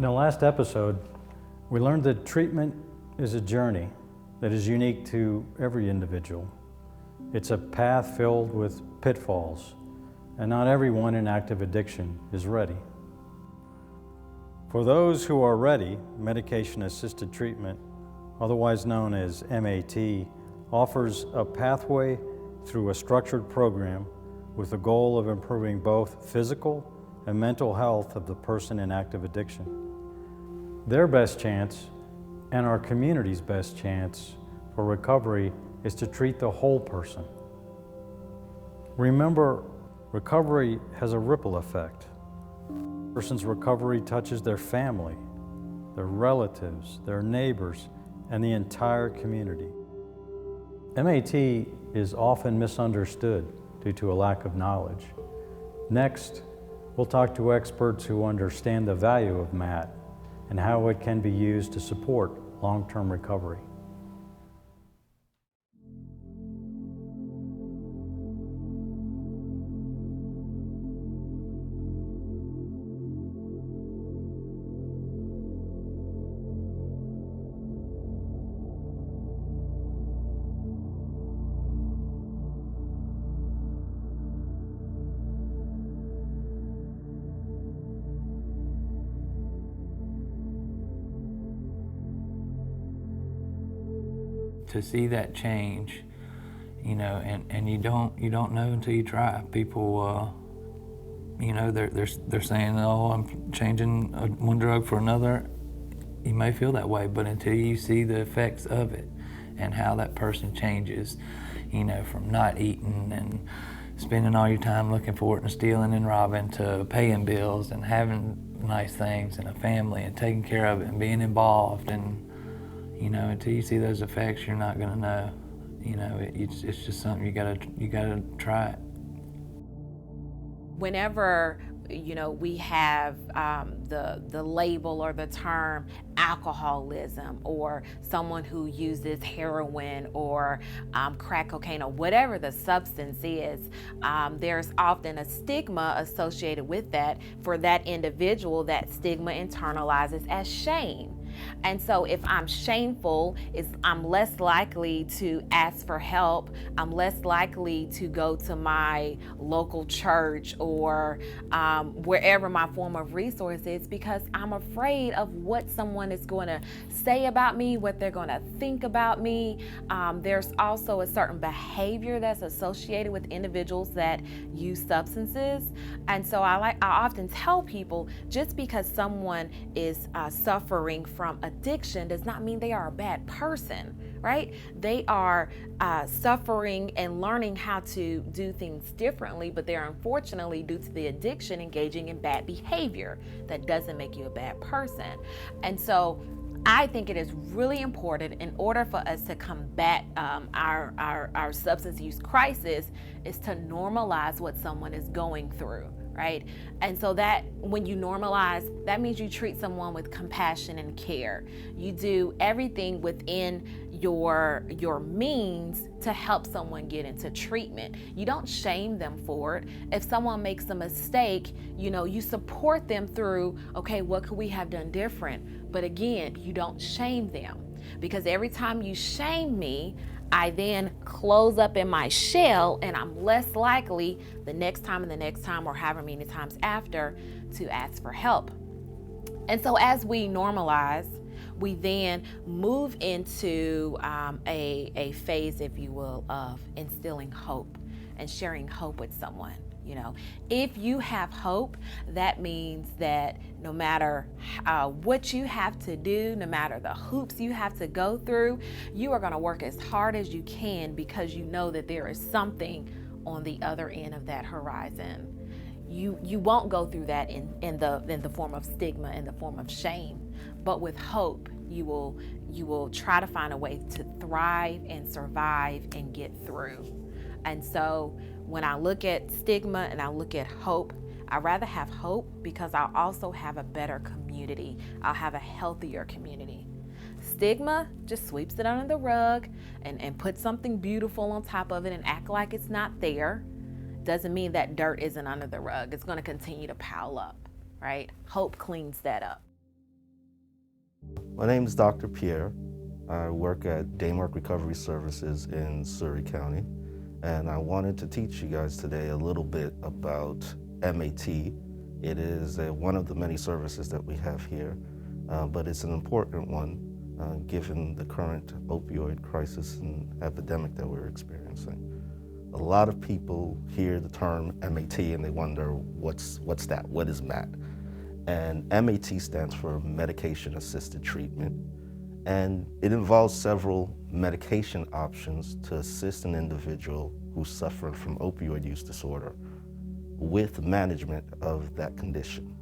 In the last episode, we learned that treatment is a journey that is unique to every individual. It's a path filled with pitfalls, and not everyone in active addiction is ready. For those who are ready, medication-assisted treatment, otherwise known as MAT, offers a pathway through a structured program with the goal of improving both physical and mental health of the person in active addiction. Their best chance, and our community's best chance for recovery, is to treat the whole person. Remember, recovery has a ripple effect. A person's recovery touches their family, their relatives, their neighbors, and the entire community. MAT is often misunderstood due to a lack of knowledge. Next, we'll talk to experts who understand the value of MAT and how it can be used to support long-term recovery. To see that change, you know, and you don't know until you try. People, you know, they're saying, oh, I'm changing one drug for another. You may feel that way, but until you see the effects of it and how that person changes, you know, from not eating and spending all your time looking for it and stealing and robbing to paying bills and having nice things and a family and taking care of it and being involved, and you know, until you see those effects, you're not gonna know. You know, it's just something you gotta try it. Whenever, you know, we have the label or the term alcoholism, or someone who uses heroin or crack cocaine or whatever the substance is, there's often a stigma associated with that. For that individual, that stigma internalizes as shame. And so if I'm shameful, I'm less likely to ask for help. I'm less likely to go to my local church or wherever my form of resource is, because I'm afraid of what someone is going to say about me, what they're going to think about me. There's also a certain behavior that's associated with individuals that use substances. And so I often tell people, just because someone is suffering from addiction does not mean they are a bad person, right? They are suffering and learning how to do things differently, but they're unfortunately, due to the addiction, engaging in bad behavior. That doesn't make you a bad person. And so I think it is really important, in order for us to combat our substance use crisis, is to normalize what someone is going through, right? And so that when you normalize, that means you treat someone with compassion and care. You do everything within your means to help someone get into treatment. You don't shame them for it. If someone makes a mistake, you know, you support them through, okay, what could we have done different? But again, you don't shame them, because every time you shame me, I then close up in my shell, and I'm less likely the next time and the next time, or however many times after, to ask for help. And so as we normalize, we then move into a phase, if you will, of instilling hope and sharing hope with someone. You know, if you have hope, that means that no matter what you have to do, no matter the hoops you have to go through, you are going to work as hard as you can, because you know that there is something on the other end of that horizon. You won't go through that in the form of stigma, in the form of shame, but with hope, you will try to find a way to thrive and survive and get through. And so when I look at stigma and I look at hope, I'd rather have hope, because I'll also have a better community. I'll have a healthier community. Stigma just sweeps it under the rug and puts something beautiful on top of it and act like it's not there. Doesn't mean that dirt isn't under the rug. It's going to continue to pile up, right? Hope cleans that up. My name is Dr. Pierre. I work at Daymark Recovery Services in Surry County, and I wanted to teach you guys today a little bit about MAT. It is one of the many services that we have here, but it's an important one given the current opioid crisis and epidemic that we're experiencing. A lot of people hear the term MAT and they wonder, what's that? What is MAT? And MAT stands for Medication Assisted Treatment, and it involves several medication options to assist an individual who's suffering from opioid use disorder with management of that condition.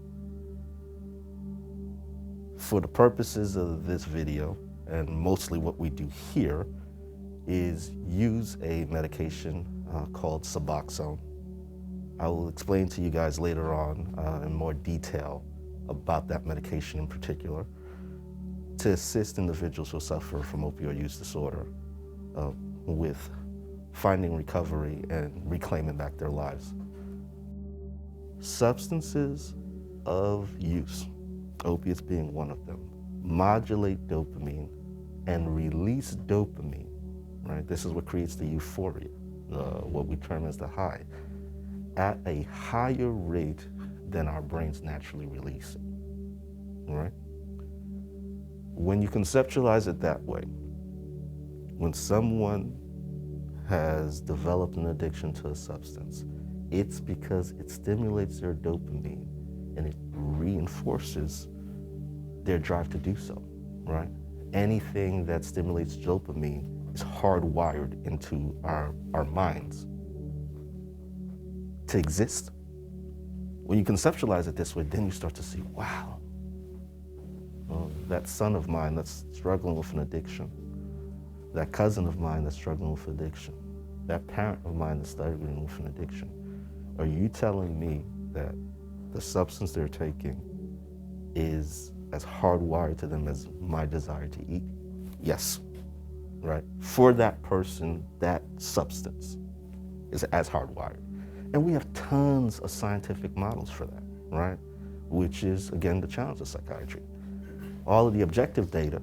For the purposes of this video, and mostly what we do here, is use a medication called Suboxone. I will explain to you guys later on in more detail about that medication in particular to assist individuals who suffer from opioid use disorder with finding recovery and reclaiming back their lives. Substances of use, opiates being one of them, modulate dopamine and release dopamine, right? This is what creates the euphoria, what we term as the high, at a higher rate than our brains naturally release it, right? When you conceptualize it that way, when someone has developed an addiction to a substance, it's because it stimulates their dopamine and it reinforces their drive to do so, right? Anything that stimulates dopamine is hardwired into our minds to exist. When you conceptualize it this way, then you start to see, wow, that son of mine that's struggling with an addiction, that cousin of mine that's struggling with addiction, that parent of mine that's struggling with an addiction, are you telling me that the substance they're taking is as hardwired to them as my desire to eat? Yes, right? For that person, that substance is as hardwired. And we have tons of scientific models for that, right? Which is, again, the challenge of psychiatry. All of the objective data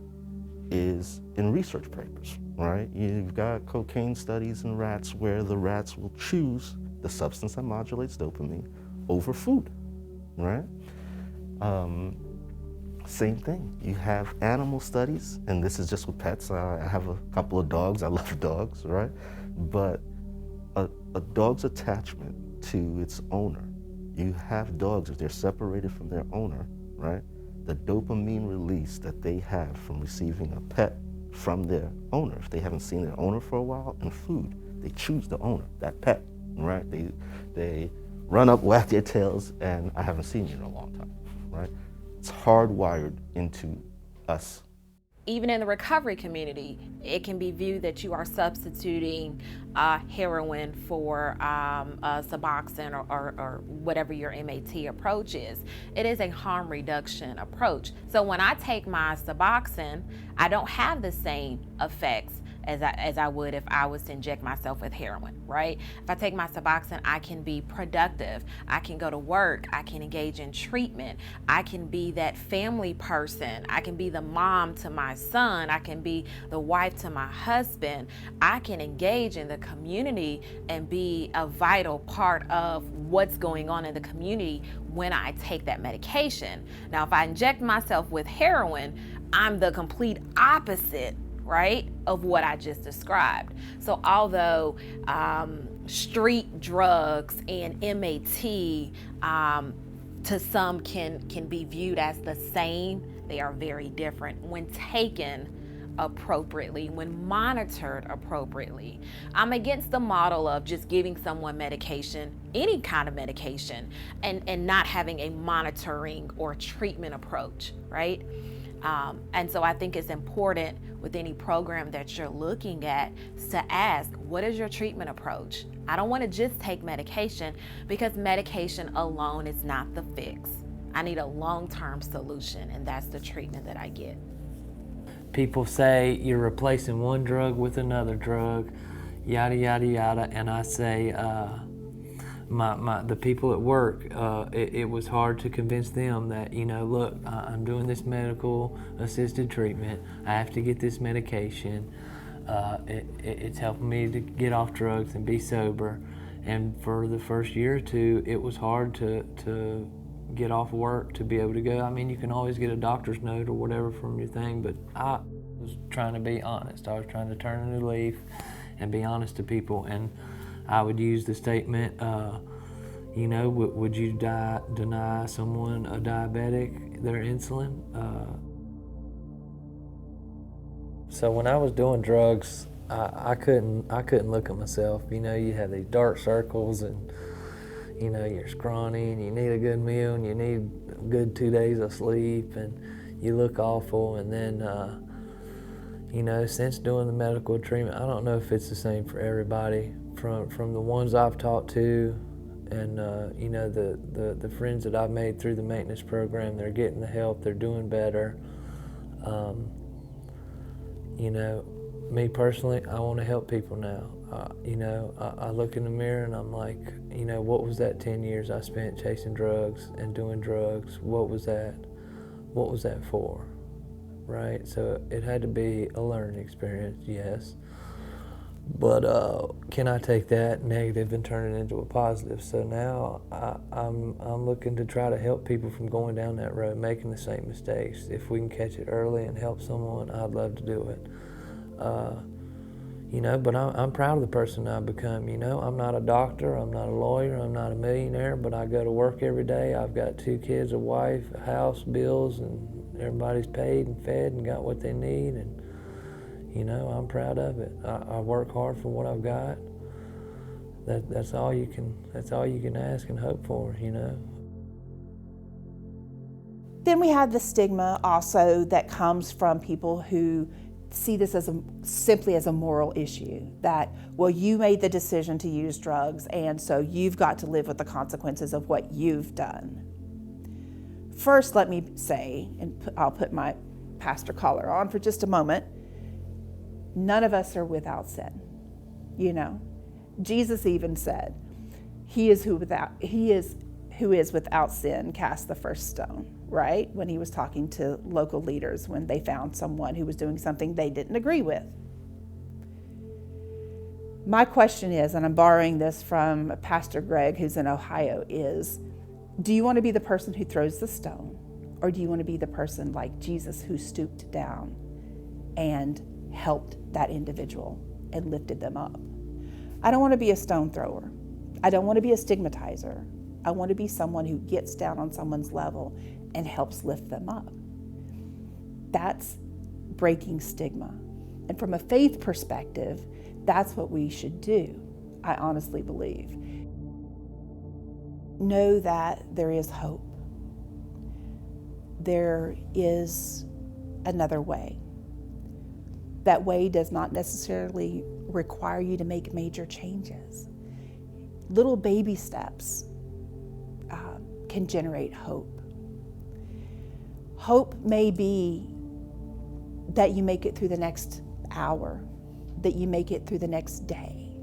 is in research papers, right? You've got cocaine studies in rats where the rats will choose the substance that modulates dopamine over food, right? Same thing. You have animal studies, and this is just with pets. I have a couple of dogs. I love dogs, right? But a dog's attachment to its owner. You have dogs, if they're separated from their owner, right? The dopamine release that they have from receiving a pet from their owner. If they haven't seen their owner for a while, and food, they choose the owner, that pet, right? They run up, wag their tails, and I haven't seen you in a long time, right? It's hardwired into us. Even in the recovery community, it can be viewed that you are substituting heroin for Suboxone or whatever your MAT approach is. It is a harm reduction approach. So when I take my Suboxone, I don't have the same effects as I would if I was to inject myself with heroin, right? If I take my Suboxone, I can be productive. I can go to work. I can engage in treatment. I can be that family person. I can be the mom to my son. I can be the wife to my husband. I can engage in the community and be a vital part of what's going on in the community when I take that medication. Now, if I inject myself with heroin, I'm the complete opposite, right, of what I just described. So although street drugs and MAT to some can be viewed as the same, they are very different when taken appropriately, when monitored appropriately. I'm against the model of just giving someone medication, any kind of medication, and not having a monitoring or treatment approach, right? And so I think it's important with any program that you're looking at to ask, what is your treatment approach? I don't want to just take medication, because medication alone is not the fix. I need a long-term solution, and that's the treatment that I get. People say you're replacing one drug with another drug, yada, yada, yada, and I say, the people at work, it was hard to convince them that, you know, look, I'm doing this medical assisted treatment. I have to get this medication. It's helping me to get off drugs and be sober. And for the first year or two, it was hard to get off work to be able to go. I mean, you can always get a doctor's note or whatever from your thing, but I was trying to be honest. I was trying to turn a new leaf and be honest to people. And I would use the statement, you know, would you deny someone a diabetic their insulin? So when I was doing drugs, I couldn't look at myself. You know, you have these dark circles, and you know you're scrawny, and you need a good meal, and you need a good 2 days of sleep, and you look awful. And then, you know, since doing the medical treatment, I don't know if it's the same for everybody. From the ones I've talked to, and you know, the friends that I've made through the maintenance program, they're getting the help, they're doing better. You know, me personally, I want to help people now. You know, I look in the mirror and I'm like, you know, what was that 10 years I spent chasing drugs and doing drugs? What was that? What was that for? Right? So it had to be a learning experience, yes. But can I take that negative and turn it into a positive? So now I'm looking to try to help people from going down that road, making the same mistakes. If we can catch it early and help someone, I'd love to do it. You know, but I'm proud of the person I've become. You know, I'm not a doctor, I'm not a lawyer, I'm not a millionaire, but I go to work every day. I've got 2 kids, a wife, a house, bills, and everybody's paid and fed and got what they need. And you know, I'm proud of it. I work hard for what I've got. That's all you can ask and hope for, you know. Then we have the stigma also that comes from people who see this as simply as a moral issue, that, well, you made the decision to use drugs, and so you've got to live with the consequences of what you've done. First, let me say, and I'll put my pastor collar on for just a moment, none of us are without sin. You know, Jesus even said, he is who is without sin cast the first stone, right? When he was talking to local leaders when they found someone who was doing something they didn't agree with. My question is, and I'm borrowing this from Pastor Greg, who's in Ohio, is, do you want to be the person who throws the stone, or do you want to be the person like Jesus who stooped down and helped that individual and lifted them up? I don't want to be a stone thrower. I don't want to be a stigmatizer. I want to be someone who gets down on someone's level and helps lift them up. That's breaking stigma. And from a faith perspective, that's what we should do, I honestly believe. Know that there is hope. There is another way. That way does not necessarily require you to make major changes. Little baby steps can generate hope. Hope may be that you make it through the next hour, that you make it through the next day,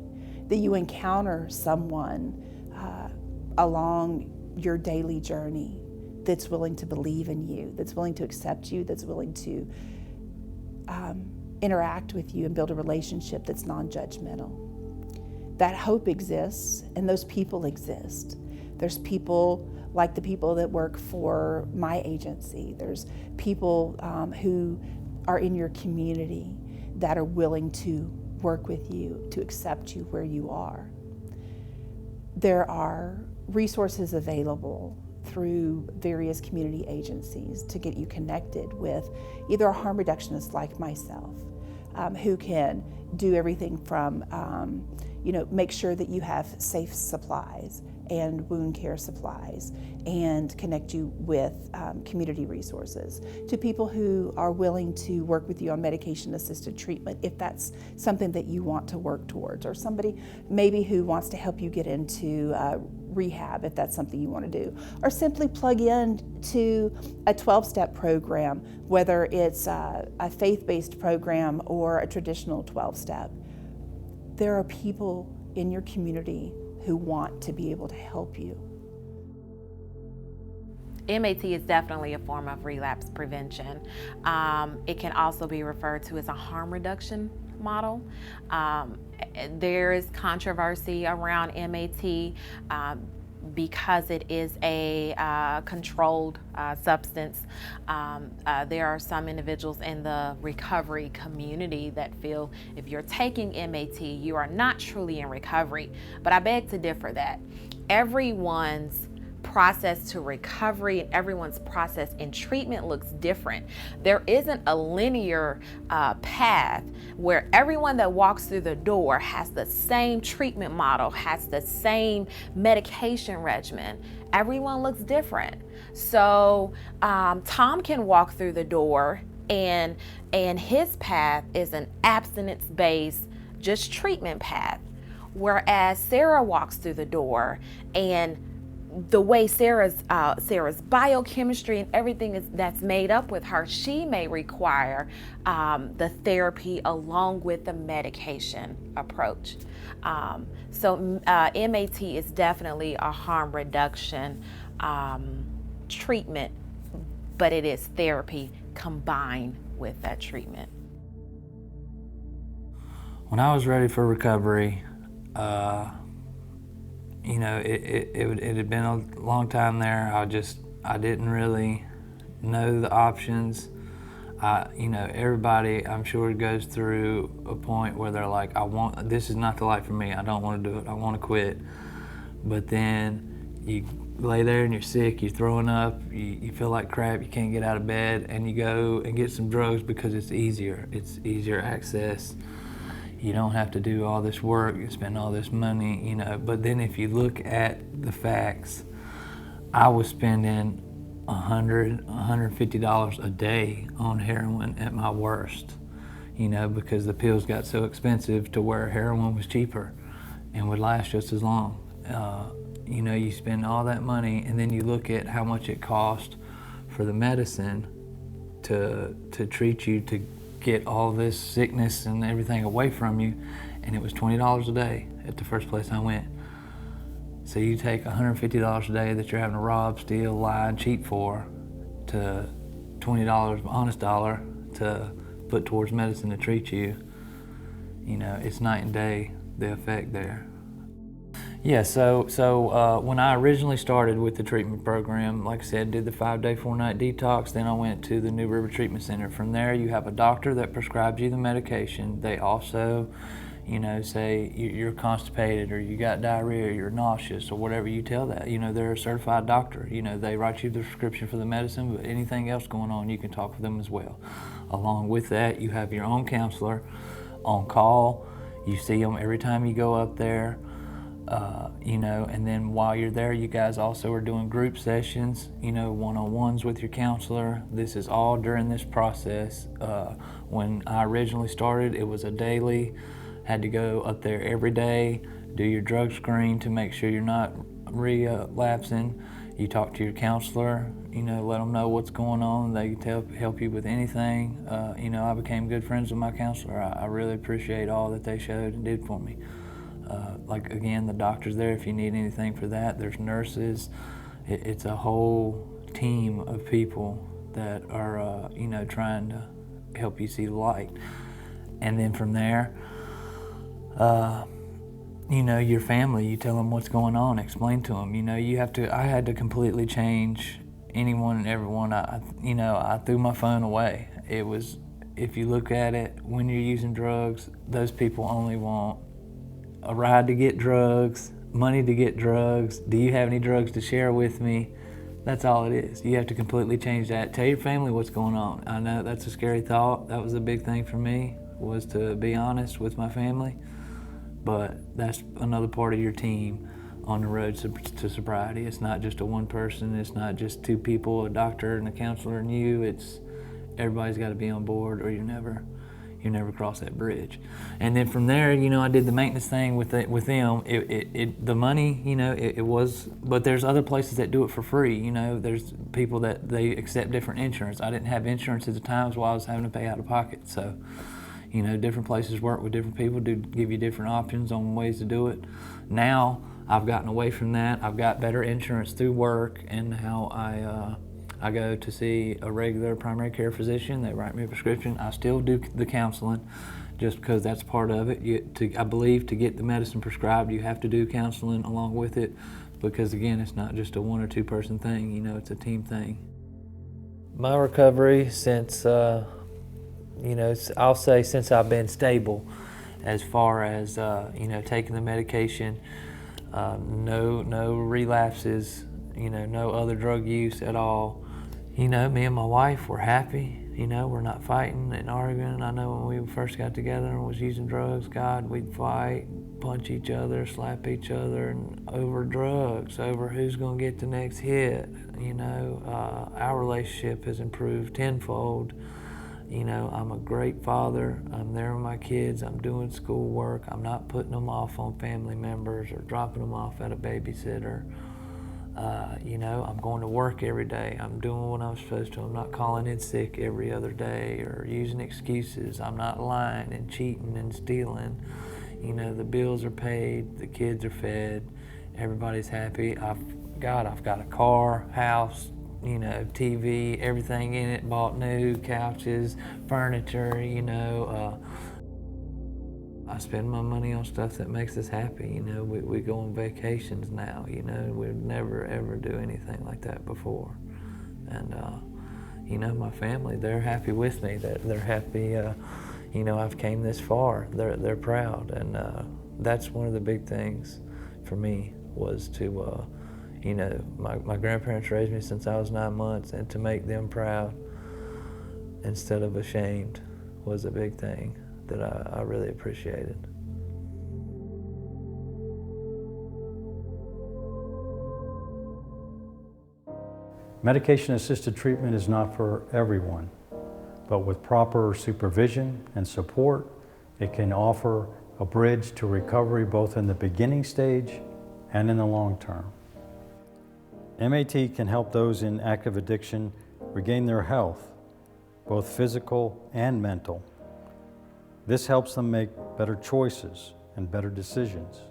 that you encounter someone along your daily journey that's willing to believe in you, that's willing to accept you, that's willing to interact with you and build a relationship that's non-judgmental. That hope exists, and those people exist. There's people like the people that work for my agency. There's people who are in your community that are willing to work with you, to accept you where you are. There are resources available through various community agencies to get you connected with either a harm reductionist like myself, who can do everything from, make sure that you have safe supplies and wound care supplies, and connect you with community resources, to people who are willing to work with you on medication-assisted treatment if that's something that you want to work towards, or somebody maybe who wants to help you get into rehab if that's something you want to do, or simply plug in to a 12-step program, whether it's a faith-based program or a traditional 12-step. There are people in your community who want to be able to help you. MAT is definitely a form of relapse prevention. It can also be referred to as a harm reduction model. There is controversy around MAT because it is a controlled substance. There are some individuals in the recovery community that feel if you're taking MAT, you are not truly in recovery. But I beg to differ that everyone's process to recovery and everyone's process in treatment looks different. There isn't a linear path where everyone that walks through the door has the same treatment model, has the same medication regimen. Everyone looks different. So Tom can walk through the door and his path is an abstinence-based, just treatment path. Whereas Sarah walks through the door and the way Sarah's biochemistry and everything that's made up with her, she may require the therapy along with the medication approach. So MAT is definitely a harm reduction treatment, but it is therapy combined with that treatment. When I was ready for recovery, you know, it had been a long time there. I didn't really know the options. You know, everybody, I'm sure, goes through a point where they're like, this is not the life for me. I don't want to do it. I want to quit. But then you lay there and you're sick, you're throwing up, you feel like crap, you can't get out of bed, and you go and get some drugs because it's easier. It's easier access. You don't have to do all this work, you spend all this money, you know. But then if you look at the facts, I was spending $100, $150 a day on heroin at my worst, you know, because the pills got so expensive to where heroin was cheaper and would last just as long. You know, you spend all that money and then you look at how much it cost for the medicine to treat you, to get all this sickness and everything away from you, and it was $20 a day at the first place I went. So you take $150 a day that you're having to rob, steal, lie, and cheat for, to $20, honest dollar, to put towards medicine to treat you. You know, it's night and day, the effect there. Yeah, so when I originally started with the treatment program, like I said, did the 5-day, 4-night detox, then I went to the New River Treatment Center. From there, you have a doctor that prescribes you the medication. They also, you know, say you're constipated or you got diarrhea or you're nauseous or whatever you tell that. You know, they're a certified doctor. You know, they write you the prescription for the medicine, but anything else going on, you can talk with them as well. Along with that, you have your own counselor on call. You see them every time you go up there. You know, and then while you're there, you guys also are doing group sessions, you know, one-on-ones with your counselor. This is all during this process. When I originally started, it was a daily, had to go up there every day, do your drug screen to make sure you're not relapsing. You talk to your counselor, you know, let them know what's going on. They can help you with anything. You know, I became good friends with my counselor. I really appreciate all that they showed and did for me. Like, again, the doctor's there if you need anything for that. There's nurses. It's a whole team of people that are, you know, trying to help you see the light. And then from there, you know, your family, you tell them what's going on, explain to them. You know, I had to completely change anyone and everyone. You know, I threw my phone away. It was, if you look at it, when you're using drugs, those people only want a ride to get drugs, money to get drugs. Do you have any drugs to share with me? That's all it is. You have to completely change that. Tell your family what's going on. I know that's a scary thought. That was a big thing for me, was to be honest with my family. But that's another part of your team on the road to sobriety. It's not just a one person. It's not just two people, a doctor and a counselor and you. It's everybody's got to be on board, or you never cross that bridge. And then from there, you know, I did the maintenance thing with them. The money, you know, it was, but there's other places that do it for free. You know, there's people that they accept different insurance. I didn't have insurance at the times while I was having to pay out of pocket. So, you know, different places work with different people, do give you different options on ways to do it. Now, I've gotten away from that. I've got better insurance through work, and now I go to see a regular primary care physician. They write me a prescription. I still do the counseling, just because that's part of it. I believe to get the medicine prescribed, you have to do counseling along with it, because again, it's not just a 1 or 2 person thing, you know, it's a team thing. My recovery since, I'll say since I've been stable, as far as, taking the medication, no relapses, no other drug use at all. Me and my wife were happy. We're not fighting and arguing. I know when we first got together and was using drugs, God, we'd fight, punch each other, slap each other, and over drugs, over who's gonna get the next hit. Our relationship has improved tenfold. I'm a great father. I'm there with my kids. I'm doing schoolwork. I'm not putting them off on family members or dropping them off at a babysitter. I'm going to work every day. I'm doing what I'm supposed to. I'm not calling in sick every other day or using excuses. I'm not lying and cheating and stealing. The bills are paid, the kids are fed, everybody's happy. I've got a car, house, TV, everything in it, bought new couches, furniture, I spend my money on stuff that makes us happy. We go on vacations now. We'd never ever do anything like that before. And my family, they're happy with me. They're happy. I've came this far. They're proud, and that's one of the big things for me was to, my grandparents raised me since I was 9 months, and to make them proud instead of ashamed was a big thing that I really appreciated. Medication-assisted treatment is not for everyone, but with proper supervision and support, it can offer a bridge to recovery both in the beginning stage and in the long term. MAT can help those in active addiction regain their health, both physical and mental. This helps them make better choices and better decisions.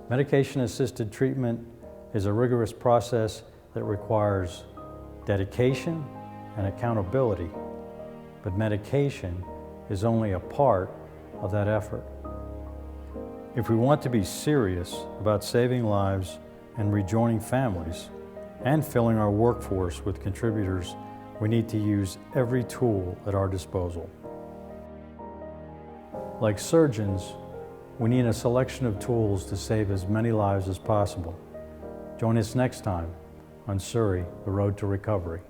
Medication-assisted treatment is a rigorous process that requires dedication and accountability, but medication is only a part of that effort. If we want to be serious about saving lives and rejoining families and filling our workforce with contributors, we need to use every tool at our disposal. Like surgeons, we need a selection of tools to save as many lives as possible. Join us next time on Surry, The Road to Recovery.